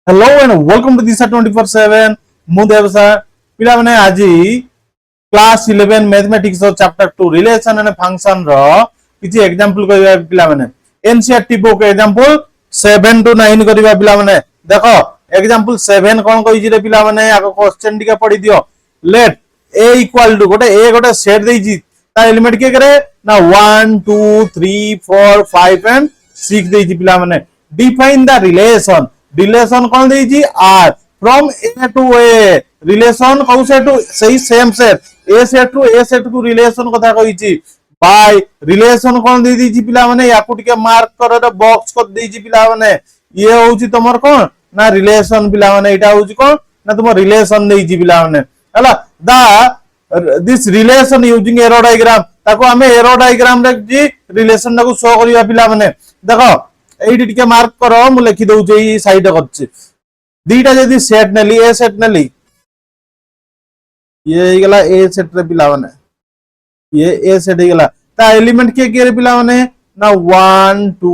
Hello and welcome to Disha 24/7. ମୁଁ ଦେବସା ପିଲାମାନେ ଆଜି କ୍ଲାସ୍ 11 ମ୍ୟାଥମେଟିକ୍ସ ର ଚାପ୍ଟର 2 ରିଲେସନ ଏଣ୍ଡ ଫଙ୍କସନ ର କିଛି एग्जांपल କରିବା ପିଲାମାନେ एनसीईआरटी बुक एग्जांपल 7 to 9 କରିବା ପିଲାମାନେ ଦେଖ एग्जांपल 7 कोन କହିଛି रे ପିଲାମାନେ ଆଗ क्वेश्चन टिके पढि दियो लेट a इक्वल टू गोटे a गोटे सेट देइछि ता एलिमेंट के करे ना 1 2 3 4 5 एंड 6 देइछि पिलाମାନେ डिफाइन द रिलेशन कौन देइछि R from A to A relation कौ से टू सही same set A set to relation कथा कहिछि बाय रिलेशन कौन दे दीछि पिला माने याकू टिके मार्क कर रे बॉक्स कर दीछि पिला माने ये होउछि तमर कोन ना रिलेशन पिला माने एटा होउछि कोन ना तुम रिलेशन देइछि पिला माने हला the this relation using arrow diagram ताको हमें एरो डायग्राम रे जी रिलेशन को शो करिया पिला माने देखो एडी टिके मार्क करो मु लिखि दउ जे साइड करछि दीटा जदी सेट नली ए सेट नली ये गला ए सेट रे पिला माने ये ए सेट गला ता एलिमेंट के रे पिला माने ना 1 2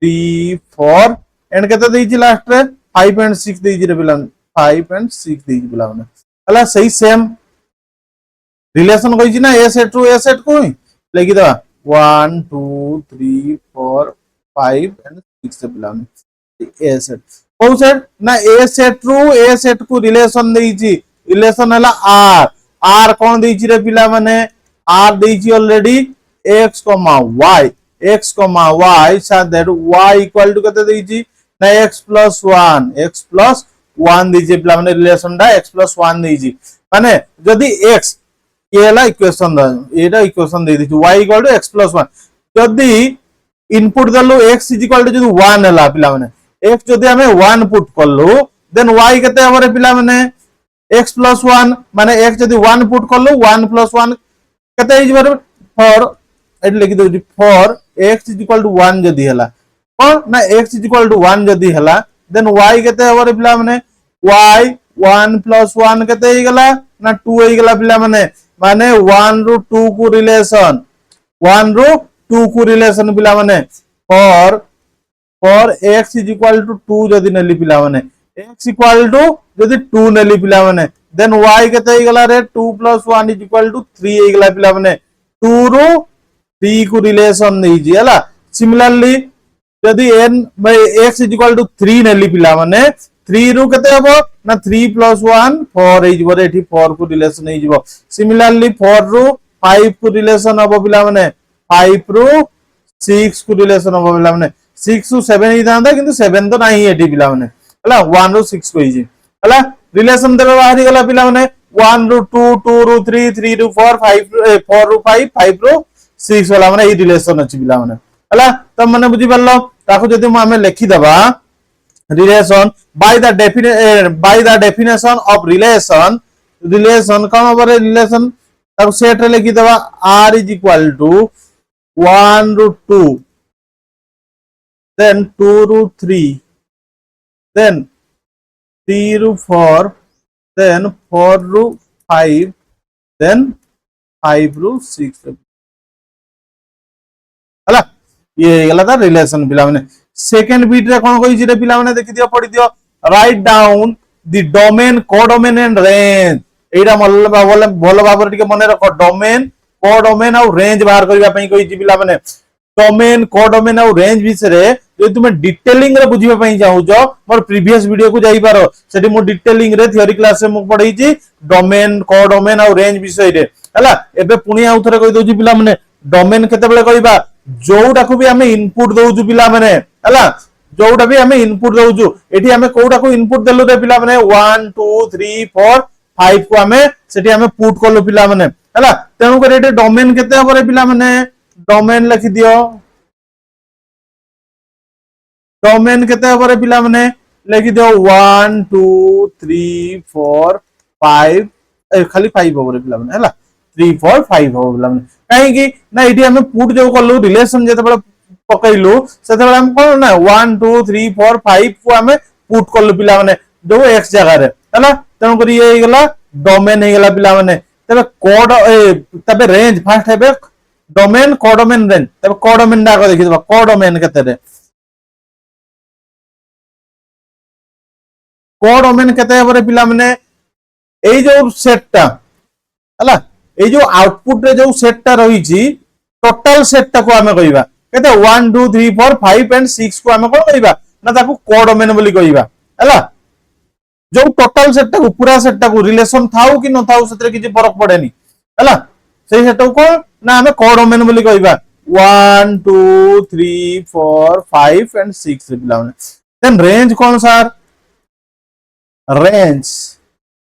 3 4 एंड केते देइछि लास्ट रे 5 एंड 6 देइछि रे पिला 5 एंड 6 देइछि पिला माने हला सही सेम रिलेशन कहिछि ना A set to A set को लिखि दवा 1 2 3 4 5 एंड 6 से पिला माने ए सेट कौ सेट ना A set to A set को रिलेशन देइछि रिलेशन हला आर आर कोन देइछि रे पिला माने आर देइछि already x, y so that y equal to कते देइछि ना x plus 1 देइछि पिला माने रिलेशन दा x plus 1 देइछि माने जदी x ये हला इक्वेशन दा एटा इक्वेशन दे दिछि y equal to x plus 1 जदी इनपुट दलु x is equal to जदी 1 हला पिला माने x जदी हमें 1 पुट करलु देन y कते हमरे पिला माने x plus 1 माने x जदी 1 पुट करलु 1 plus 1 कते इज बार फॉर एट लिखि दउ for x is equal to 1 जदी हला कोन ना x is equal to 1 जदी हला देन y कते हमरे पिला माने y 1 plus 1 कते ही गला ना 2 ही गला पिला माने माने 1 रो 2 को रिलेशन 1 रो 2 को रिलेशन पिला माने for x is equal to 2 जदी नली पिला माने x equal to जदी 2 नली पिला माने देन y केते ही गला रे 2 plus 1 is equal to 3 ही गला पिला माने 2 रो 3 को रिलेशन नहीं जी हला सिमिलरली जदी n by x is equal to 3 नली पिला माने 3 रो केते हबो ना 3 plus 1 4 ही जबो रे एठी 4 को रिलेशन नहीं जबो सिमिलरली 4 रो 5 को रिलेशन हबो पिला माने 5 रो 6 को रिलेशन हबो पिला माने 6 टू 7 ही दांदा किंतु 7 तो नाही एठी पिला माने हला 1 रो 6 को ही हला रिलेशन देबे बाहरी गला पिला माने 1 रो 2 2 रो 3 3 रो 4 5 4 रो 5 5 रो 6 वाला माने ई रिलेशन अछि पिला माने हला त माने बुझी परलो ताको जदी हमें लिखि दबा relation by the definition of relation cone over relation ताको सेट रे लिखि दबा r is equal to 1 row 2 then 2 row 3 then 3 row 4 then 4 row 5 then 5 रो 6 हला ये गला था रिलेशन पिला माने सेकंड बीट रे कोन कहि रे पिला माने देखि दियो पढि दियो write down the domain codomain and range एटा भल भाबर टिके मने रखो डोमेन कोडोमेन और रेंज बाहर करबा पई कहि पिला माने डोमेन कोडोमेन और रेंज विषय जे तुम डिटेलिंग रे बुझिबा पई चाहू जो मोर प्रीवियस वीडियो को जाई पारो सेठी मो डिटेलिंग रे थ्योरी क्लास रे मु पढाई छी डोमेन कोडोमेन और रेंज विषय रे हला एबे पुनी आउ थरे कहि दोजी पिला माने डोमेन केते बेले कहबा जोटा को भी हमें इनपुट दउजु पिला माने हला जोटा भी हमें इनपुट दउजु एठी हमें कोडा को इनपुट देलु रे पिला माने 1 2 3 4 5 को हमें सेठी हमें पुट करलु पिला माने हला तेनु करे एठी डोमेन केते हबो रे पिला माने डोमेन लिखि दियो डोमेन केते हबो रे पिला माने लिखि दियो 1 2 3 4 5 खाली 5 हबो रे पिला माने हला 3 4 5 हबो पिला माने काहे कि ना एठी हमें पुट जो करलु रिलेशन जते बेले पकैलु सेते बेले हम कोन ना 1 2 3 4 5 को हमें पुट करलु पिला माने जो x जगह रे हला तनो करी ये गला डोमेन हे गला पिला माने तबे कोड तबे रेंज फर्स्ट हेबे डोमेन कोडोमेन रेंज तबे कोडोमेन डा को देखि दबा कोडोमेन केते रे कोडोमेन केते हबरे पिला माने एई जो सेटटा हला एई जो आउटपुट रे जो सेटटा रहिछि टोटल सेटटा को हमें कहिबा केते 1 2 3 4 5 एंड 6 को हमें कोन कहिबा ना ताको कोडोमेन बोली कहिबा हला जो टोटल सेटटा को पूरा सेटटा को रिलेशन थाउ कि न थाउ सेतरे किछि फरक पड़ेनी हला सेही सेटटा को ना हमें कोडोमेन बोली कहिबा 1 2 3 4 5 एंड 6 पिला माने देन रेंज कोन सर रेंज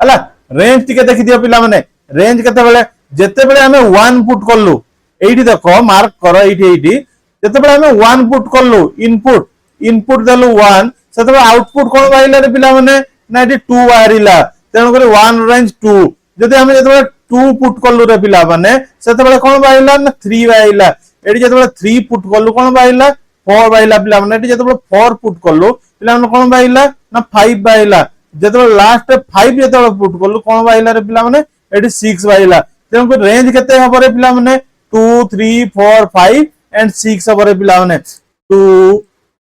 हला रेंज टिके देखि दियो पिला माने रेंज केते बेले जेते बेले हमें 1 पुट करलु एठी देखो मार्क करो एठी जेते बेले हमें 1 पुट करलु इनपुट इनपुट देलु 1 सेते बेले आउटपुट कोन बाइला रे पिला माने ना एठी 2 बाहरिला तेन करे 1 रेंज 2 जदि हमें जेते बेले 2 पुट करलु रे पिला माने सेते बेले कोन बाइला ना 3 बाइला एठी जेते बेले 3 पुट करलु कोन बाइला 4 बाइला पिला माने एठी जेते बेले 4 पुट करलु पिला माने कोन बाइला ना 5 बाइला जेते लास्ट 5 जेते पुट करलु कोन बाइला रे पिला माने एठी 6 बाइला तेन को रेंज केते हबरे पिला माने 2 3 4 5 एंड 6 हबरे पिला माने 2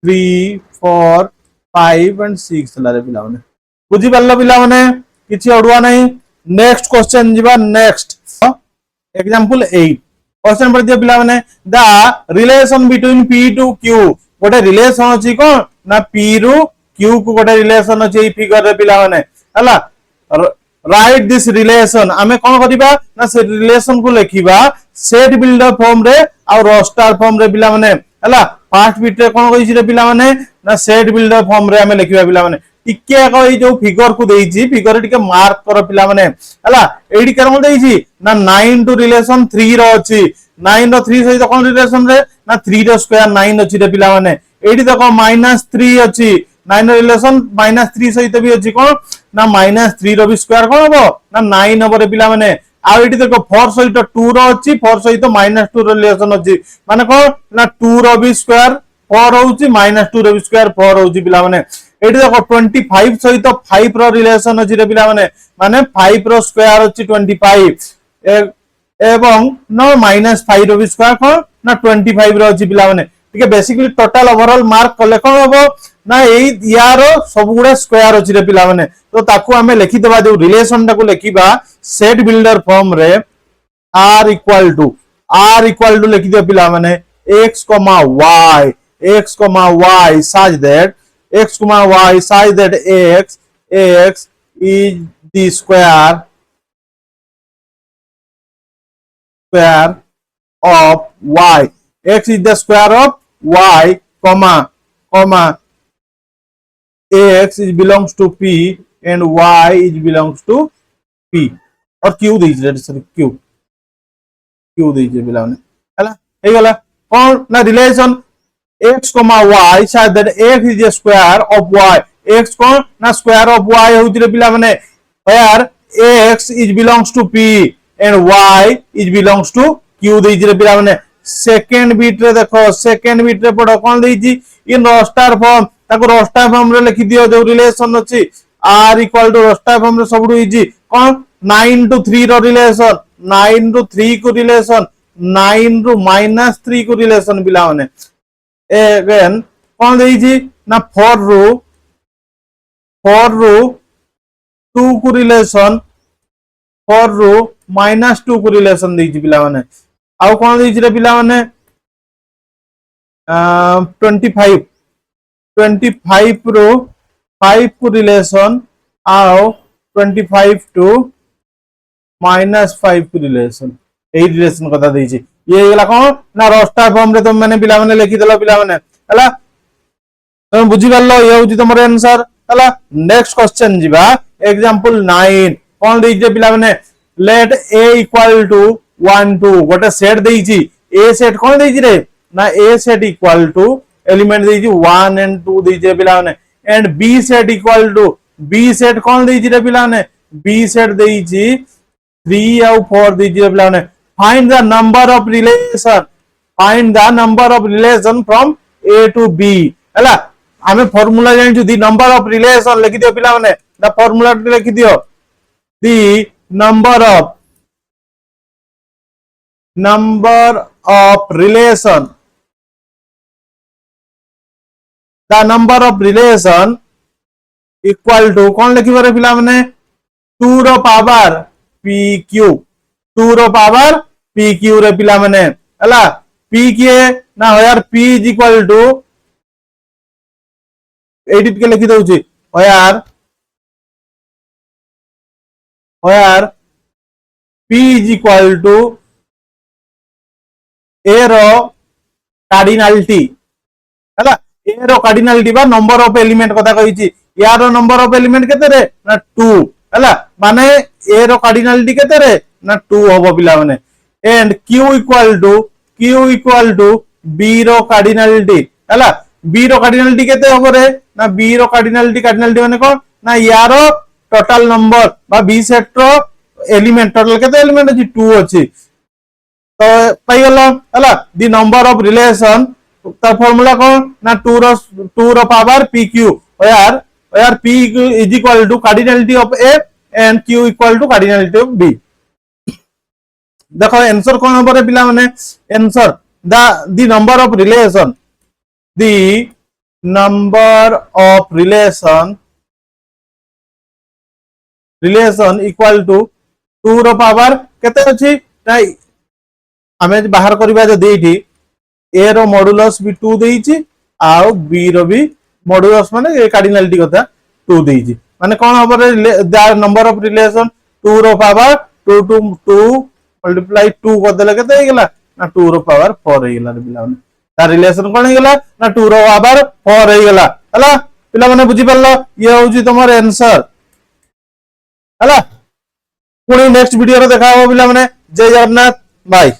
3 4 5 एंड 6 हला रे पिला माने बुझी पारलो पिला माने किछि अडुआ नै नेक्स्ट क्वेश्चन जिबा नेक्स्ट एग्जांपल 8 क्वेश्चन पर दियो पिला माने the relation between p to q गोटे रिलेशन अछि कोन ना p रु q को गोटे रिलेशन अछि ए फिगर रे पिला माने हला राइट दिस रिलेशन आमे कोन करिबा ना से रिलेशन को लिखिबा सेट बिल्डर फॉर्म रे आ रोस्टर फॉर्म रे पिला माने हला फर्स्ट बिट रे कोन कहिछि रे पिला माने ना सेट बिल्डर फॉर्म रे आमे लिखिबा पिला माने टिके को ए जो फिगर को देइछि फिगर टिके मार्क करो पिला माने हला एडी करम देइछि ना 9 टू रिलेशन 3 रो अछि 9 रो 3 सहित कोन रिलेशन रे ना 3 रो स्क्वायर 9 अछि रे पिला माने एडी देखो -3 अछि 9 रो रिलेशन -3 सहित भी अछि कोन ना -3 रो भी स्क्वायर कोन हबो ना 9 हबो रे पिला माने आ एडी देखो 4 सहित 2 रो अछि 4 सहित -2 रो रिलेशन अछि माने कोन ना 2 रो भी स्क्वायर 4 होउछि -2 रो भी स्क्वायर 4 होउछि पिला माने एडी देखो 25 सहित 5 रो रिलेशन अछि रे पिला माने 5 रो स्क्वायर अछि 25 एवं नो -5 रो भी स्क्वायर कोन ना 25 रो अछि पिला माने ठीक बेसिकली टोटल ओवरऑल मार्क कले कोन हबो ना एई यारो सब गुडा स्क्वायर अछि रे पिला माने तो ताकू हमें लिखि देबा जो रिलेशन ताकू लिखिबा सेट बिल्डर फॉर्म रे r इक्वल टू लिखि दियो पिला माने x, y such that x is the square of y. X is the square of y, comma x is belongs to p and y is belongs to p और q दीजिए sorry q दीजिए बिला ने हला हे गला कौन ना relation x, y such that x is the square of y x कौन ना स्क्वायर ऑफ y होउछि रे पिला माने where x is belongs to p and y is belongs to q दीजिए रे पिला माने सेकंड बीट रे देखो सेकंड बीट रे पढो कोन देइछि इन रोस्टर फॉर्म ताको रोस्टर फॉर्म रे लिखि दियो जो रिलेशन अछि r equal to roster form रे सबडु इजी कोन 9 टू 3 रो रिलेशन 9 टू 3 को रिलेशन 9 टू -3 को रिलेशन बिला माने अगेन कोन देइछि ना 4 रो 2 को रिलेशन 4 रो -2 को रिलेशन देइछि बिला माने आउ कोन देइछि रे पिला माने 25 रो 5 को रिलेशन आउ 25 टू -5 को रिलेशन ए रिलेशन कथा देइछि ये गला कोन ना रोस्टर फॉर्म रे तुम माने पिला माने लिखि देलो पिला माने हला तुम बुझि गल्लो ये होछि तमर आंसर हला नेक्स्ट क्वेश्चन जिबा एग्जांपल 9 कोन देइछि पिला माने लेट a इक्वल टू 1 2 गोटे सेट देइछि a सेट कोन देइछि रे ना a set equal to element देइछि 1 एंड 2 देइछि पिला माने and b set equal to b set कोन देइछि रे पिला माने b सेट देइछि 3 और 4 देइछि रे पिला माने find the number of relation from a to b हला हमें फार्मूला जानि दी नंबर ऑफ रिलेशन लिखि दियो पिला माने द फार्मूला लिखि दियो the number of relation the number of relation equal to कौन लिखिबो रे पिला माने 2 रो पावर pq 2 रो पावर pq रे पिला माने हला p किए ना यार p इज इक्वल टू एडिट के लिखि दउची यार p is equal to a रो कार्डिनलिटी हला a रो कार्डिनलिटी बा नंबर ऑफ एलिमेंट कथा कहिची यार नंबर ऑफ एलिमेंट केते रे ना 2 हला माने a रो कार्डिनलिटी केते रे ना 2 होबो पिला माने and q equal to b रो कार्डिनलिटी हला b रो कार्डिनलिटी केते होबो रे ना b रो कार्डिनलिटी माने कोन ना यारो टोटल नंबर बा b सेट रो एलिमेंट टोटल केते एलिमेंट अछि 2 अछि तो पाई गलो हला द नंबर ऑफ रिलेशन ता फार्मूला कोन ना 2 रो पावर pq यार p is equal to cardinality of a and q equal to cardinality of b देखो आंसर कोन होबो रे पिला माने answer the number of relation the number of relation equal to 2 रो पावर केते अछि हमें बाहर करबा जे देइठी a रो मॉडुलस भी 2 देइची आ b रो भी मॉडुलस माने कार्डिनलिटी कथा 2 देइची माने कोन होबो रे द नंबर ऑफ रिलेशन 2 रो पावर 2 टू 2 मल्टीप्लाई 2 कर देले केते हे गेला ना 2 रो पावर 4 हे गेला रे पिला माने ता रिलेशन कोन हे गेला ना 2 रो पावर 4 हे गेला हला पिला माने बुझी परलो ये होजी तमर आंसर हला पुणी नेक्स्ट वीडियो रे देखा हो पिला माने जय जगन्नाथ बाय।